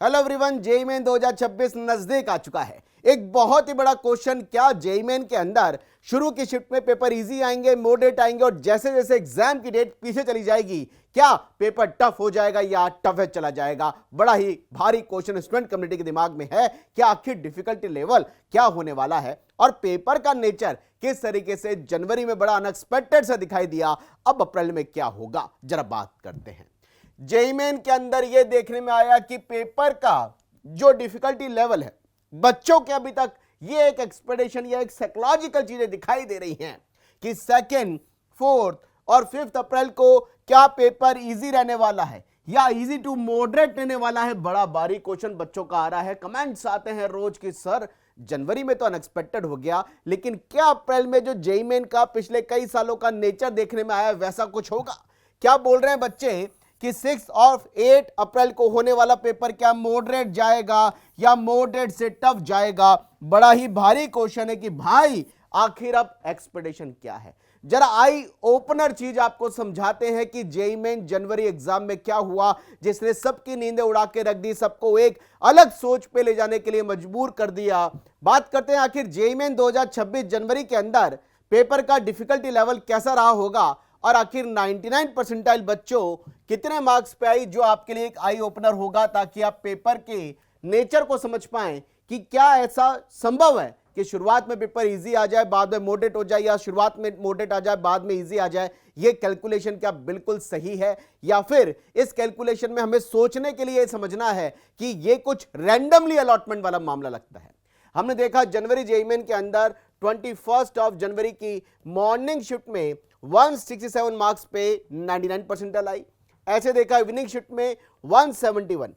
Hello everyone, JEE main 2026 नजदीक आ चुका है। एक बहुत ही बड़ा क्वेश्चन, क्या जेईई मेन के अंदर शुरू की शिफ्ट में पेपर इजी आएंगे, मॉडरेट आएंगे और जैसे जैसे एग्जाम की डेट पीछे चली जाएगी क्या पेपर टफ हो जाएगा या टफेस्ट चला जाएगा? बड़ा ही भारी क्वेश्चन स्टूडेंट कम्युनिटी के दिमाग में है कि आखिर डिफिकल्टी लेवल क्या होने वाला है और पेपर का नेचर किस तरीके से जनवरी में बड़ा अनएक्सपेक्टेड सा दिखाई दिया, अब अप्रैल में क्या होगा, जरा बात करते हैं। जेईई मेन के अंदर यह देखने में आया कि पेपर का जो डिफिकल्टी लेवल है बच्चों के, अभी तक ये एक एक्सपेक्टेशन या एक साइकोलॉजिकल चीजें दिखाई दे रही हैं कि सेकंड, फोर्थ और फिफ्थ अप्रैल को क्या पेपर इजी रहने वाला है या इजी टू मॉडरेट रहने वाला है। बड़ा भारी क्वेश्चन बच्चों का आ रहा है। कमेंट्स आते हैं रोज की, सर जनवरी में तो अनएक्सपेक्टेड हो गया, लेकिन क्या अप्रैल में जो जेईई मेन का पिछले कई सालों का नेचर देखने में आया वैसा कुछ होगा? क्या बोल रहे हैं बच्चे कि 6 और 8 अप्रैल को होने वाला पेपर क्या मॉडरेट जाएगा या मॉडरेट से टफ जाएगा? बड़ा ही भारी क्वेश्चन है कि भाई आखिर अब एक्सपेक्टेशन क्या है। जरा आई ओपनर चीज आपको समझाते हैं कि जेईई मेन जनवरी एग्जाम में क्या हुआ जिसने सबकी नींदें उड़ा के रख दी, सबको एक अलग सोच पे ले जाने के लिए मजबूर कर दिया। बात करते हैं आखिर जेईई मेन 2026 जनवरी के अंदर पेपर का डिफिकल्टी लेवल कैसा रहा होगा और आखिर 99 परसेंटाइल बच्चों कितने मार्क्स पे आई, जो आपके लिए एक आई ओपनर होगा ताकि आप पेपर के नेचर को समझ पाएं कि क्या ऐसा संभव है कि शुरुआत में पेपर इजी आ जाए बाद में मॉडरेट हो जाए या शुरुआत में मॉडरेट आ जाए बाद में इजी आ जाए। ये कैलकुलेशन क्या बिल्कुल सही है या फिर इस कैलकुलेशन में हमें सोचने के लिए समझना है कि ये कुछ रैंडमली अलॉटमेंट वाला मामला लगता है। हमने देखा जनवरी जेईई मेन के अंदर 21 ऑफ जनवरी की मॉर्निंग शिफ्ट में 167 मार्क्स पे 99 परसेंटाइल आई। ऐसे देखा इवनिंग शिफ्ट में 171।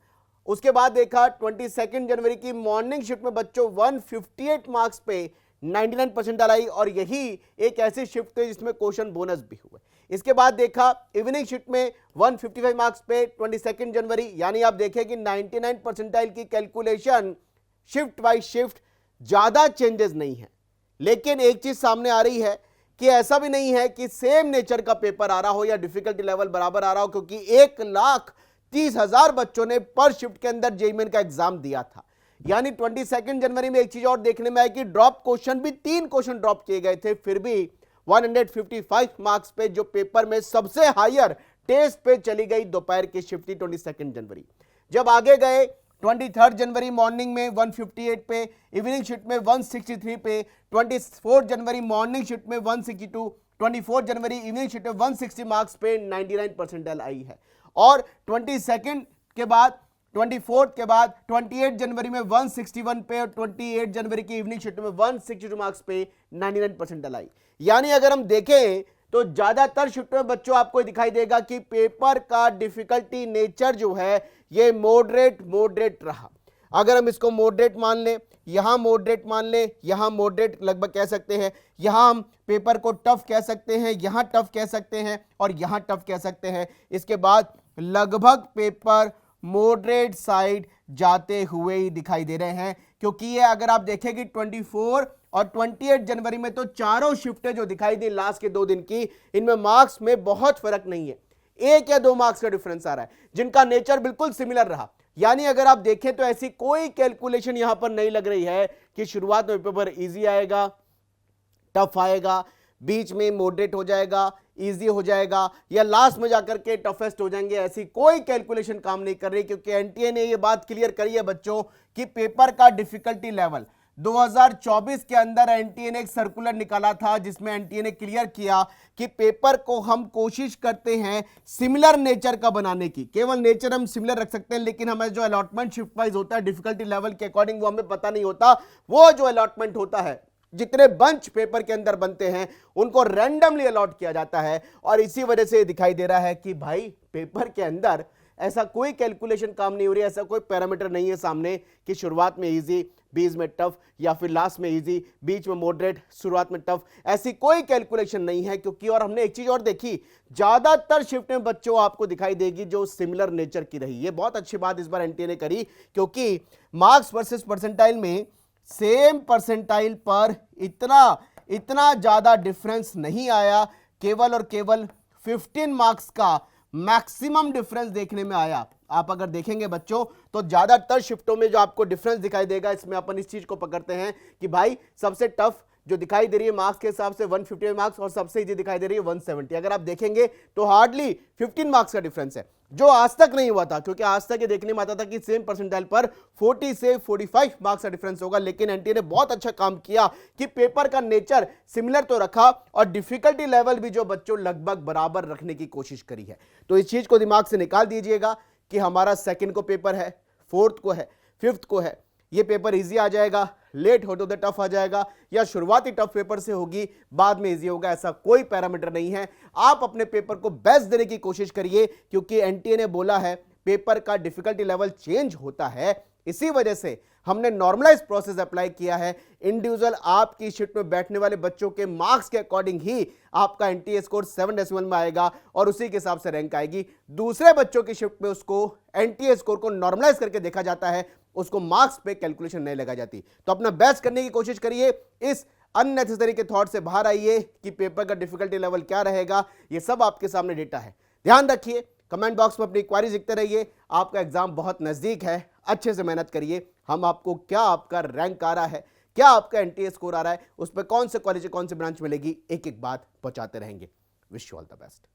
उसके बाद देखा 22 जनवरी की मॉर्निंग शिफ्ट में बच्चों 158 मार्क्स पे 99 परसेंटाइल आई और यही एक ऐसी शिफ्ट थी जिसमें क्वेश्चन बोनस भी हुए। इसके बाद देखा इवनिंग शिफ्ट में 155 मार्क्स पे 22 जनवरी, यानी आप देखें कि 99 परसेंटाइल की कैलकुलेशन शिफ्ट बाय शिफ्ट ज्यादा चेंजेस नहीं है। लेकिन एक चीज सामने आ रही है कि ऐसा भी नहीं है कि सेम नेचर का पेपर आ रहा हो या डिफिकल्टी लेवल बराबर आ रहा हो, क्योंकि 1,30,000 बच्चों ने पर शिफ्ट के अंदर जेईई मेन का एग्जाम दिया था। यानी 22 जनवरी में एक चीज और देखने में आई कि ड्रॉप क्वेश्चन भी 3 क्वेश्चन ड्रॉप किए गए थे, फिर भी 155 मार्क्स पे जो पेपर में सबसे हायर टेस्ट पे चली गई दोपहर की शिफ्ट थी 22 जनवरी। जब आगे गए 23 जनवरी मॉर्निंग में 158 पे, इवनिंग शिफ्ट में 163 पे, 24 जनवरी मॉर्निंग शिफ्ट में 162, 24 जनवरी इवनिंग शिफ्ट में 160 मार्क्स पे 99 परसेंटाइल आई है। और 22 के बाद 24 के बाद 28 जनवरी में 161 पे और 28 जनवरी की इवनिंग शिफ्ट में 162 मार्क्स पे 99 परसेंटाइल आई। यानी अगर हम देखें तो ज्यादातर शिफ्ट में बच्चों आपको दिखाई देगा कि पेपर का डिफिकल्टी नेचर जो है ये मॉडरेट रहा। अगर हम इसको मॉडरेट मान लें, यहां मॉडरेट मान लें, यहां मॉडरेट लगभग कह सकते हैं, यहां हम पेपर को टफ कह सकते हैं, यहां टफ कह सकते हैं और यहां टफ कह सकते हैं। इसके बाद लगभग पेपर मॉडरेट साइड जाते हुए ही दिखाई दे रहे हैं, क्योंकि ये अगर आप देखेंगे 24 और 28 जनवरी में तो चारों शिफ्टें जो दिखाई दी लास्ट के 2 दिन की, इनमें मार्क्स में बहुत फर्क नहीं है, 1 या 2 मार्क्स का डिफरेंस आ रहा है, जिनका नेचर बिल्कुल सिमिलर रहा। यानी अगर आप देखें तो ऐसी कोई कैलकुलेशन यहां पर नहीं लग रही है कि शुरुआत में पेपर इजी आएगा, टफ आएगा, बीच में मॉडरेट हो जाएगा, इजी हो जाएगा या लास्ट में जाकर के टफेस्ट हो जाएंगे। ऐसी कोई कैलकुलेशन काम नहीं कर रही, क्योंकि एनटीए ने यह बात क्लियर करी है बच्चों कि पेपर का डिफिकल्टी लेवल 2024 के अंदर एनटीए ने एक सर्कुलर निकाला था जिसमें एनटीए ने क्लियर किया कि पेपर को हम कोशिश करते हैं सिमिलर नेचर का बनाने की। केवल नेचर हम सिमिलर रख सकते हैं, लेकिन हमें जो अलॉटमेंट शिफ्ट वाइज होता है डिफिकल्टी लेवल के अकॉर्डिंग वो हमें पता नहीं होता। वो जो अलॉटमेंट होता है, जितने बंच पेपर के अंदर बनते हैं उनको रैंडमली अलॉट किया जाता है और इसी वजह से दिखाई दे रहा है कि भाई पेपर के अंदर ऐसा कोई कैलकुलेशन काम नहीं हो रही है, ऐसा कोई पैरामीटर नहीं है सामने कि शुरुआत में इजी, बीच में टफ या फिर लास्ट में इजी, बीच में मॉडरेट, शुरुआत में टफ। ऐसी कोई कैलकुलेशन नहीं है, क्योंकि और हमने एक चीज और देखी, ज्यादातर शिफ्ट में बच्चों आपको दिखाई देगी जो सिमिलर नेचर की रही। ये बहुत अच्छी बात इस बार एनटीए ने करी, क्योंकि मार्क्स वर्सेस परसेंटाइल में सेम परसेंटाइल पर इतना ज्यादा डिफरेंस नहीं आया, केवल और केवल 15 मार्क्स का मैक्सिमम डिफरेंस देखने में आया। आप अगर देखेंगे बच्चों तो ज्यादातर शिफ्टों में जो आपको डिफरेंस दिखाई देगा, इसमें अपन इस चीज को पकड़ते हैं कि भाई सबसे टफ जो दिखाई दे रही है मार्क्स के हिसाब से 150 मार्क्स और सबसे इजी दिखाई दे रही है 170। अगर आप देखेंगे तो हार्डली 15 मार्क्स का डिफरेंस है, जो आज तक नहीं हुआ था, क्योंकि आज तक ये देखने में आता था कि सेम परसेंटाइल पर 40 से 45 मार्क्स का डिफरेंस होगा। लेकिन एनटीए ने बहुत अच्छा काम किया कि पेपर का नेचर सिमिलर तो रखा और डिफिकल्टी लेवल भी जो बच्चों लगभग बराबर रखने की कोशिश करी है। तो इस चीज को दिमाग से निकाल दीजिएगा कि हमारा सेकंड को पेपर है, फोर्थ को है, फिफ्थ को है, ये पेपर इजी आ जाएगा, लेट हो तो टफ आ जाएगा, या शुरुआती टफ पेपर से होगी बाद में इजी होगा, ऐसा कोई पैरामीटर नहीं है। आप अपने पेपर को बेस्ट देने की कोशिश करिए, क्योंकि एनटीए ने बोला है पेपर का डिफिकल्टी लेवल चेंज होता है। इसी वजह से हमने नॉर्मलाइज प्रोसेस अप्लाई किया है। इंडिविजुअल आपकी शिफ्ट में बैठने वाले बच्चों के मार्क्स के अकॉर्डिंग ही आपका एनटीए स्कोर 7 डेसिमल में आएगा और उसी के हिसाब से रैंक आएगी। दूसरे बच्चों की शिफ्ट में उसको एनटीए स्कोर को नॉर्मलाइज करके देखा जाता है, उसको मार्क्स पे कैलकुलेशन नहीं लगाई जाती। तो अपना बेस्ट करने की कोशिश करिए, इस अननेसेसरी के थॉट से बाहर आइए कि पेपर का डिफिकल्टी लेवल क्या रहेगा। ये सब आपके सामने डेटा है, ध्यान रखिए। कमेंट बॉक्स में अपनी क्वारीज लिखते रहिए। आपका एग्जाम बहुत नजदीक है, अच्छे से मेहनत करिए। हम आपको क्या आपका रैंक आ रहा है, क्या आपका एनटीए स्कोर आ रहा है, उस पर कौन से कॉलेज कौन सी ब्रांच मिलेगी, एक एक बात पहुंचाते रहेंगे। Wish you all the best.